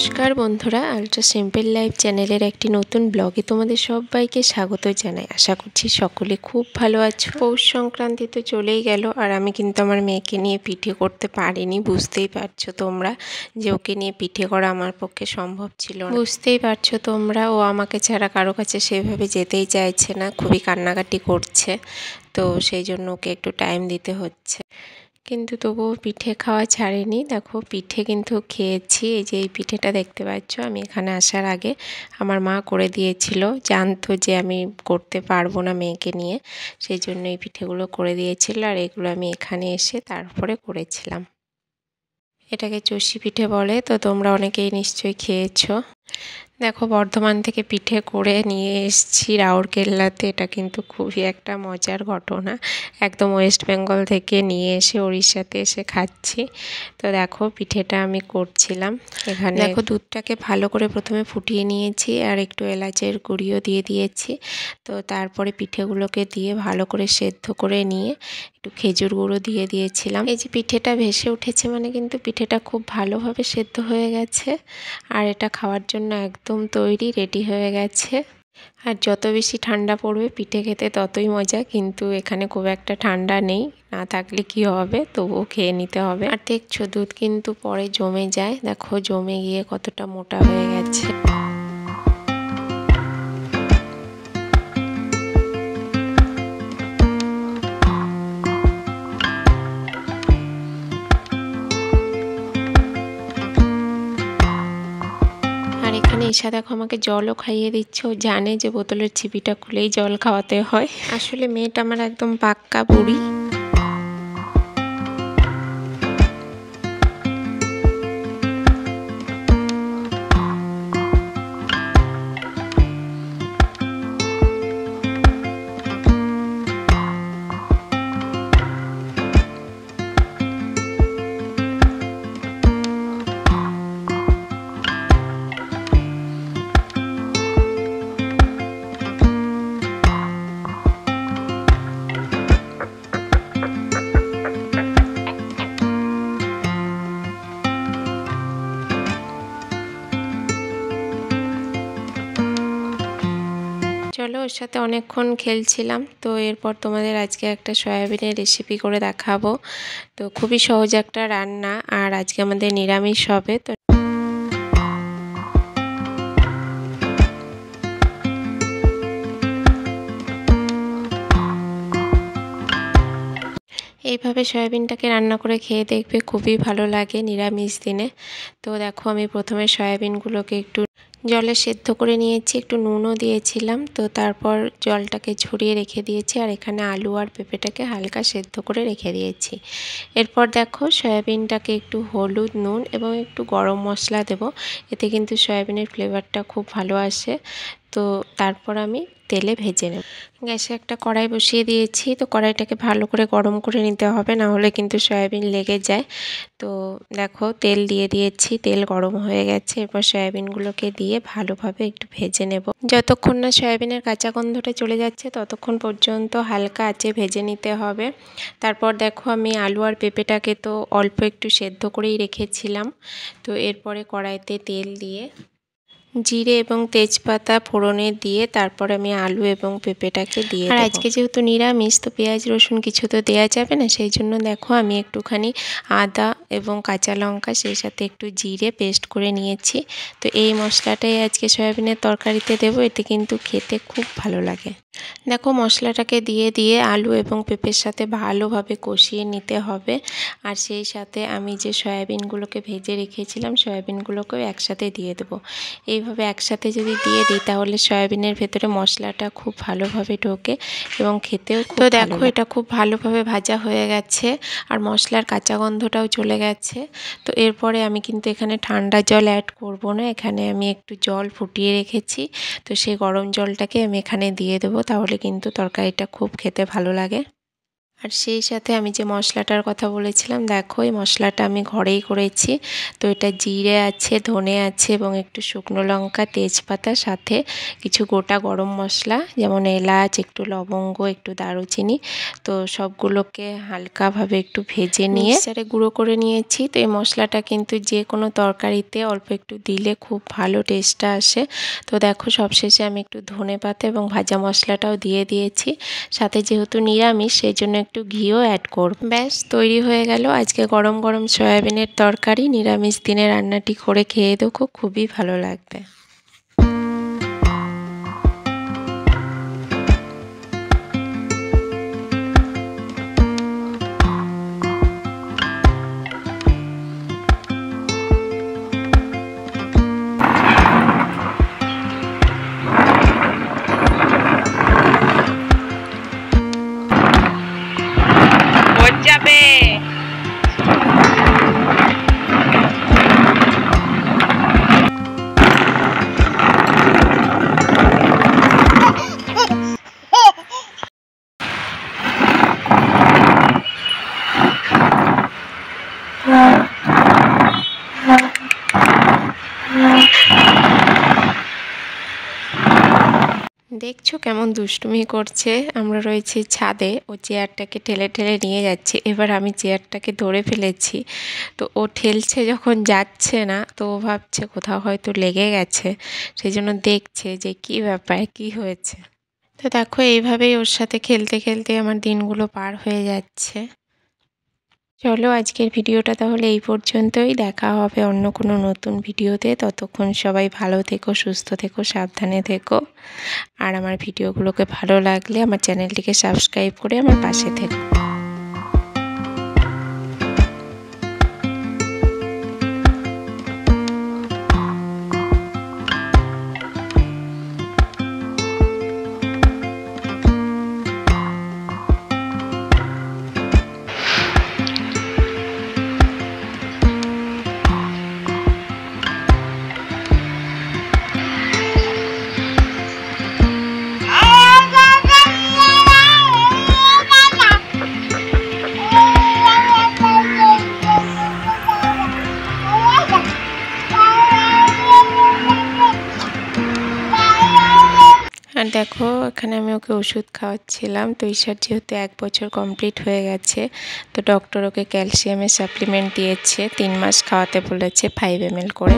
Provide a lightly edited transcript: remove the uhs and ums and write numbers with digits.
নমস্কার বন্ধুরা, ultra simple life চ্যানেলের একটি নতুন ব্লগে তোমাদের সবাইকে স্বাগত জানাই। আশা করছি সকলে খুব ভালো আছো। পৌষ সংক্রান্তি তো চলেই গেল, আর আমি কিন্তু আমার মেয়েকে নিয়ে পিঠে করতে পারিনি। বুঝতেই পারছো তোমরা যে ওকে নিয়ে পিঠে করা আমার পক্ষে সম্ভব ছিল না। বুঝতেই পারছো তোমরা, ও আমাকে ছাড়া কারো কাছে সেভাবে যেতেই চাইছে না, খুবই কান্নাকাটি করছে। তো সেই জন্য ওকে একটু টাইম দিতে হচ্ছে, কিন্তু তবুও পিঠে খাওয়া ছাড়েনি। দেখো পিঠে কিন্তু খেয়েছি। এই যে এই পিঠেটা দেখতে পাচ্ছ, আমি এখানে আসার আগে আমার মা করে দিয়েছিল। জানতো যে আমি করতে পারবো না মেয়েকে নিয়ে, সেই জন্য এই পিঠেগুলো করে দিয়েছিল, আর এগুলো আমি এখানে এসে তারপরে করেছিলাম। এটাকে চষি পিঠে বলে, তো তোমরা অনেকেই নিশ্চয়ই খেয়েছো। দেখো বর্ধমান থেকে পিঠে করে নিয়ে এসেছি রাউরকেল্লাতে। এটা কিন্তু খুবই একটা মজার ঘটনা, একদম ওয়েস্ট বেঙ্গল থেকে নিয়ে এসে উড়িষ্যাতে এসে খাচ্ছি। তো দেখো পিঠেটা আমি করছিলাম। এখানে দেখো দুধটাকে ভালো করে প্রথমে ফুটিয়ে নিয়েছি, আর একটু এলাচের গুঁড়িও দিয়ে দিয়েছি। তো তারপরে পিঠেগুলোকে দিয়ে ভালো করে সেদ্ধ করে নিয়ে একটু খেজুর গুঁড়ো দিয়ে দিয়েছিলাম। এই যে পিঠেটা ভেসে উঠেছে মানে কিন্তু পিঠেটা খুব ভালোভাবে সেদ্ধ হয়ে গেছে, আর এটা খাওয়ার জন্য একদম তৈরি, রেডি হয়ে গেছে। আর যত বেশি ঠান্ডা পড়বে পিঠে খেতে ততই মজা, কিন্তু এখানে খুব একটা ঠান্ডা নেই, না থাকলে কি হবে, তবুও খেয়ে নিতে হবে। আর দেখছো দুধ কিন্তু পরে জমে যায়, দেখো জমে গিয়ে কতটা মোটা হয়ে গেছে। এখানে ঈশা দেখো আমাকে জলও খাইয়ে দিচ্ছে। ও জানে যে বোতলের ছিপিটা খুলেই জল খাওয়াতে হয়। আসলে মেয়েটা আমার একদম পাক্কা বুড়ি। চলো ওর সাথে অনেকক্ষণ খেলছিলাম। তো এরপর তোমাদের আজকে একটা সয়াবিনের রেসিপি করে দেখাবো। তো খুবই সহজ একটা রান্না, আর আজকে আমাদের নিরামিষ হবে। তো এইভাবে সয়াবিনটাকে রান্না করে খেয়ে দেখবে, খুবই ভালো লাগে নিরামিষ দিনে। তো দেখো আমি প্রথমে সয়াবিনগুলোকে একটু জলে সেদ্ধ করে নিয়েছি, একটু নুনও দিয়েছিলাম। তো তারপর জলটাকে ঝরিয়ে রেখে দিয়েছি, আর এখানে আলু আর পেঁপেটাকে হালকা সেদ্ধ করে রেখে দিয়েছি। এরপর দেখো সয়াবিনটাকে একটু হলুদ, নুন এবং একটু গরম মশলা দেব, এতে কিন্তু সয়াবিনের ফ্লেভারটা খুব ভালো আসে। তো তারপর আমি তেলে ভেজে নেব। গ্যাসে একটা কড়াই বসিয়ে দিয়েছি। তো কড়াইটাকে ভালো করে গরম করে নিতে হবে, না হলে কিন্তু সয়াবিন লেগে যায়। তো দেখো তেল দিয়ে দিয়েছি, তেল গরম হয়ে গেছে। এরপর সয়াবিনগুলোকে দিয়ে ভালোভাবে একটু ভেজে নেব। যতক্ষণ না সয়াবিনের কাঁচা গন্ধটা চলে যাচ্ছে ততক্ষণ পর্যন্ত হালকা আঁচে ভেজে নিতে হবে। তারপর দেখো আমি আলু আর পেঁপেটাকে তো অল্প একটু সেদ্ধ করেই রেখেছিলাম। তো এরপরে কড়াইতে তেল দিয়ে জিরে এবং তেজপাতা ফোড়নে দিয়ে তারপর আমি আলু এবং পেঁপেটাকে দিয়ে দেব। আর আজকে যেহেতু নিরামিষ, তো পেঁয়াজ রসুন কিছু তো দেওয়া যাবে না, সেই জন্য দেখো আমি একটুখানি আদা এবং কাঁচা লঙ্কা, সেই সাথে একটু জিরে পেস্ট করে নিয়েছি। তো এই মশলাটাই আজকে সয়াবিনের তরকারিতে দেবো, এতে কিন্তু খেতে খুব ভালো লাগে। দেখো মশলাটাকে দিয়ে আলু এবং পেঁপের সাথে ভালোভাবে কষিয়ে নিতে হবে। আর সেই সাথে আমি যে সয়াবিনগুলোকে ভেজে রেখেছিলাম সয়াবিনগুলোকেও একসাথে দিয়ে দেবো। এইভাবে একসাথে যদি দিয়ে দিই তাহলে সয়াবিনের ভেতরে মশলাটা খুব ভালোভাবে ঢোকে এবং খেতেও খুব ভালো লাগে। তো দেখো এটা খুব ভালোভাবে ভাজা হয়ে গেছে, আর মশলার কাঁচা গন্ধটাও চলে গেছে। তো এরপরে আমি কিন্তু এখানে ঠান্ডা জল অ্যাড করব না, এখানে আমি একটু জল ফুটিয়ে রেখেছি। তো সেই গরম জলটাকে আমি এখানে দিয়ে দেবো, তাহলে কিন্তু তরকারিটা খুব খেতে ভালো লাগে। আর সেই সাথে আমি যে মশলাটার কথা বলেছিলাম, দেখো এই মশলাটা আমি ঘরেই করেছি। তো এটা জিরে আছে, ধনে আছে এবং একটু শুকনো লঙ্কা, তেজপাতা, সাথে কিছু গোটা গরম মশলা যেমন এলাচ, একটু লবঙ্গ, একটু দারুচিনি। তো সবগুলোকে হালকাভাবে একটু ভেজে নিয়ে মিক্সারে গুঁড়ো করে নিয়েছি। তো এই মশলাটা কিন্তু যে কোনো তরকারিতে অল্প একটু দিলে খুব ভালো টেস্টটা আসে। তো দেখো সবশেষে আমি একটু ধনেপাতা এবং ভাজা মশলাটাও দিয়ে দিয়েছি। সাথে যেহেতু নিরামিষ সেই জন্য একটু ঘিও অ্যাড করব। ব্যাস তৈরি হয়ে গেল আজকে গরম গরম সয়াবিনের তরকারি। নিরামিষ দিনে রান্নাটি করে খেয়ে দেখো, খুবই ভালো লাগবে। যাবে দেখছো কেমন দুষ্টুমি করছে। আমরা রয়েছি ছাদে, ও চেয়ারটাকে ঠেলে ঠেলে নিয়ে যাচ্ছে। এবার আমি চেয়ারটাকে ধরে ফেলেছি। তো ও ঠেলছে যখন যাচ্ছে না, তো ও ভাবছে কোথাও হয়তো লেগে গেছে, সেই জন্য দেখছে যে কি ব্যাপার, কি হয়েছে। তো দেখো এইভাবেই ওর সাথে খেলতে খেলতে আমার দিনগুলো পার হয়ে যাচ্ছে। চলো আজকের ভিডিওটা তাহলে এই পর্যন্তই। দেখা হবে অন্য কোনো নতুন ভিডিওতে। ততক্ষণ সবাই ভালো থেকো, সুস্থ থেকো, সাবধানে থেকো। আর আমার ভিডিওগুলোকে ভালো লাগলে আমার চ্যানেলটিকে সাবস্ক্রাইব করে আমার পাশে থেকো। আর দেখো এখানে আমি ওকে ওষুধ খাওয়াচ্ছিলাম। তো ঈশার যেহেতু 1 বছর কমপ্লিট হয়ে গেছে, তো ডক্টর ওকে ক্যালসিয়ামের সাপ্লিমেন্ট দিয়েছে, 3 মাস খাওয়াতে বলেছে 5 ml করে।